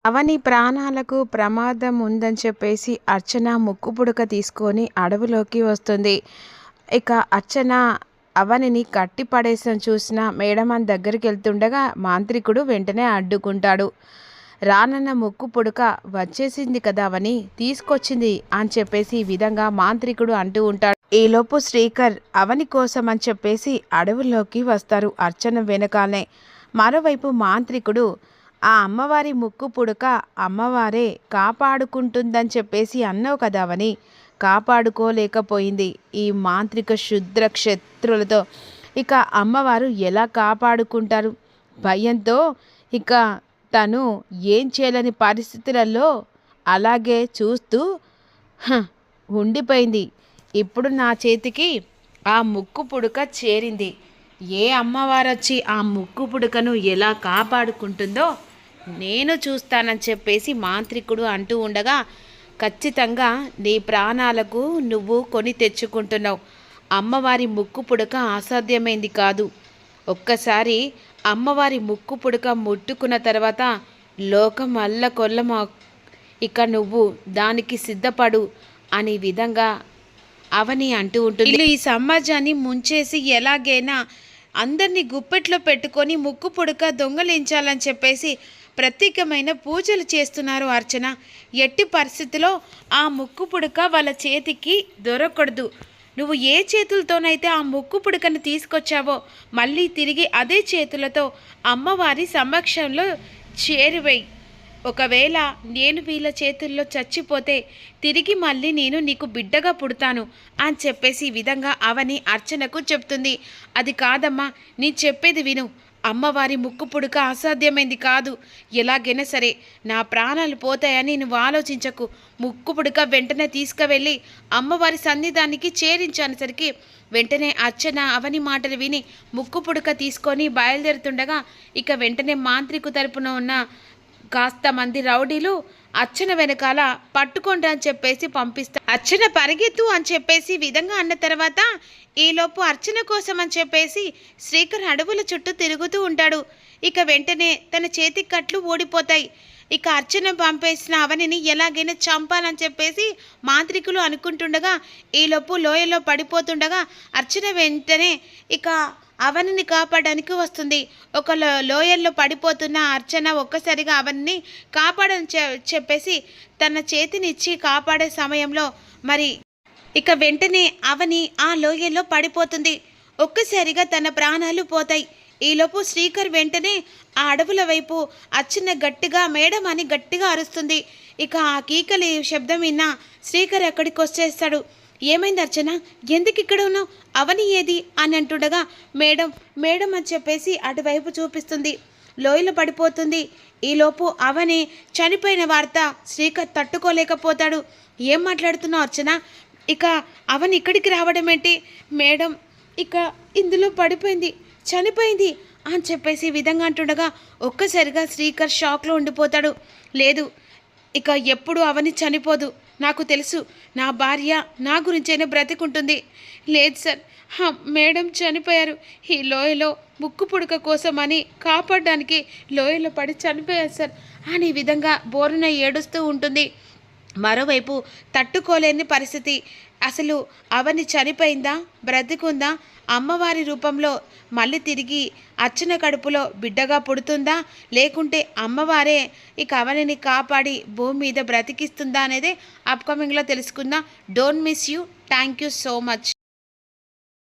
అవని ప్రాణాలకు ప్రమాదం ఉందని చెప్పేసి అర్చన ముక్కుపుడక తీసుకొని అడవిలోకి వస్తుంది. ఇక అర్చన అవనిని కట్టి పడేసం చూసిన మేడమాన్ దగ్గరికి వెళ్తుండగా మాంత్రికుడు వెంటనే అడ్డుకుంటాడు. రానన్న ముక్కు పుడక వచ్చేసింది కదా అవని తీసుకొచ్చింది అని చెప్పేసి ఈ విధంగా మాంత్రికుడు అంటూ ఉంటాడు. ఈలోపు శ్రీకర్ అవని కోసం అని చెప్పేసి అడవుల్లోకి వస్తారు అర్చన వెనకాలనే. మరోవైపు మాంత్రికుడు ఆ అమ్మవారి ముక్కు పుడక అమ్మవారే కాపాడుకుంటుందని చెప్పేసి అన్నావు కదా అవని, కాపాడుకోలేకపోయింది ఈ మాంత్రిక శుద్ర క్షత్రులతో. ఇక అమ్మవారు ఎలా కాపాడుకుంటారు? భయంతో ఇక తను ఏం చేయలేని పరిస్థితులలో అలాగే చూస్తూ ఉండిపోయింది. ఇప్పుడు నా చేతికి ఆ ముక్కు పుడక చేరింది. ఏ అమ్మవారు వచ్చి ఆ ముక్కు పుడకను ఎలా కాపాడుకుంటుందో నేను చూస్తానని చెప్పేసి మాంత్రికుడు అంటూ ఉండగా, ఖచ్చితంగా నీ ప్రాణాలకు నువ్వు కొని తెచ్చుకుంటున్నావు. అమ్మవారి ముక్కు పుడక అసాధ్యమైంది కాదు. ఒక్కసారి అమ్మవారి ముక్కు పుడక ముట్టుకున్న తర్వాత లోకం అల్లకొల్లమ. ఇక నువ్వు దానికి సిద్ధపడు అనే విధంగా అవని అంటూ ఉంటుంది. ఈ సమాజాన్ని ముంచేసి ఎలాగైనా అందరినీ గుప్పెట్లో పెట్టుకొని ముక్కు పుడక దొంగలించాలని చెప్పేసి ప్రత్యేకమైన పూజలు చేస్తున్నారు అర్చన. ఎట్టి పరిస్థితిలో ఆ ముక్కు పుడక వాళ్ళ చేతికి దొరకకూడదు. నువ్వు ఏ చేతులతోనైతే ఆ ముక్కు పుడకను తీసుకొచ్చావో మళ్ళీ తిరిగి అదే చేతులతో అమ్మవారి సమక్షంలో చేరువేయి. ఒకవేళ నేను వీళ్ళ చేతుల్లో చచ్చిపోతే తిరిగి మళ్ళీ నేను నీకు బిడ్డగా పుడతాను అని చెప్పేసి ఈ విధంగా అవని అర్చనకు చెప్తుంది. అది కాదమ్మా, నీ చెప్పేది విను. అమ్మవారి ముక్కు పుడక అసాధ్యమైంది కాదు. ఎలాగైనా సరే నా ప్రాణాలు పోతాయని నువ్వు ఆలోచించకు. ముక్కు పుడక వెంటనే తీసుకువెళ్ళి అమ్మవారి సన్నిధానికి చేరించానేసరికి వెంటనే అర్చన అవని మాటలు విని ముక్కు పుడక తీసుకొని బయలుదేరుతుండగా ఇక వెంటనే మాంత్రికు తరపున ఉన్న కాస్త మంది రౌడీలు అర్చన వెనకాల పట్టుకోండి అని చెప్పేసి పంపిస్తారు. అర్చన పరిగెత్తు అని చెప్పేసి విధంగా అన్న తర్వాత ఈలోపు అర్చన కోసం అని చెప్పేసి శ్రీకర్ అడవుల చుట్టూ తిరుగుతూ ఉంటాడు. ఇక వెంటనే తన చేతి కట్లు ఊడిపోతాయి. ఇక అర్చన పంపేసిన అవనిని ఎలాగైనా చంపాలని చెప్పేసి మాంత్రికులు అనుకుంటుండగా ఈలోపు లోయలో పడిపోతుండగా అర్చన వెంటనే ఇక అవనిని కాపాడడానికి వస్తుంది. ఒక లోయల్లో పడిపోతున్న అర్చన ఒక్కసారిగా అవనిని కాపాడని చెప్పేసి తన చేతినిచ్చి కాపాడే సమయంలో మరి ఇక వెంటనే అవని ఆ లోయల్లో పడిపోతుంది. ఒక్కసారిగా తన ప్రాణాలు పోతాయి. ఈలోపు శ్రీకర్ వెంటనే ఆ అడవుల వైపు అర్చన గట్టిగా మేడం అని గట్టిగా అరుస్తుంది. ఇక ఆ కీకలి శబ్దం విన్నా శ్రీకర్ అక్కడికి వచ్చేస్తాడు. ఏమైంది అర్చన, ఎందుకు ఇక్కడ ఉన్నావు? అవని ఏది అని అంటుండగా మేడం మేడం అని చెప్పేసి అటువైపు చూపిస్తుంది. లోయలో పడిపోతుంది. ఈలోపు అవని చనిపోయిన వార్త శ్రీకర్ తట్టుకోలేకపోతాడు. ఏం మాట్లాడుతున్నావు అర్చన? ఇక అవని ఇక్కడికి రావడం ఏంటి? మేడం ఇక ఇందులో పడిపోయింది, చనిపోయింది అని చెప్పేసి విధంగా అంటుండగా ఒక్కసారిగా శ్రీకర్ షాక్లో ఉండిపోతాడు. లేదు, ఇక ఎప్పుడు అవని చనిపోదు. నాకు తెలుసు, నా భార్య నా గురించైనా బ్రతికుంటుంది. లేదు సార్, మేడం చనిపోయారు. ఈ లోయలో ముక్కు పుడక కోసం అని కాపాడడానికి లోయలో పడి చనిపోయారు సార్ అని విధంగా బోరున ఏడుస్తూ ఉంటుంది. మరోవైపు తట్టుకోలేని పరిస్థితి. అసలు అవని చనిపోయిందా, బ్రతికుందా, అమ్మవారి రూపంలో మళ్ళీ తిరిగి అర్చన కడుపులో బిడ్డగా పుడుతుందా, లేకుంటే అమ్మవారే ఇక అవనిని కాపాడి భూమి మీద బ్రతికిస్తుందా అనేది అప్కమింగ్లో తెలుసుకుందాం. Don't miss you. Thank you so much.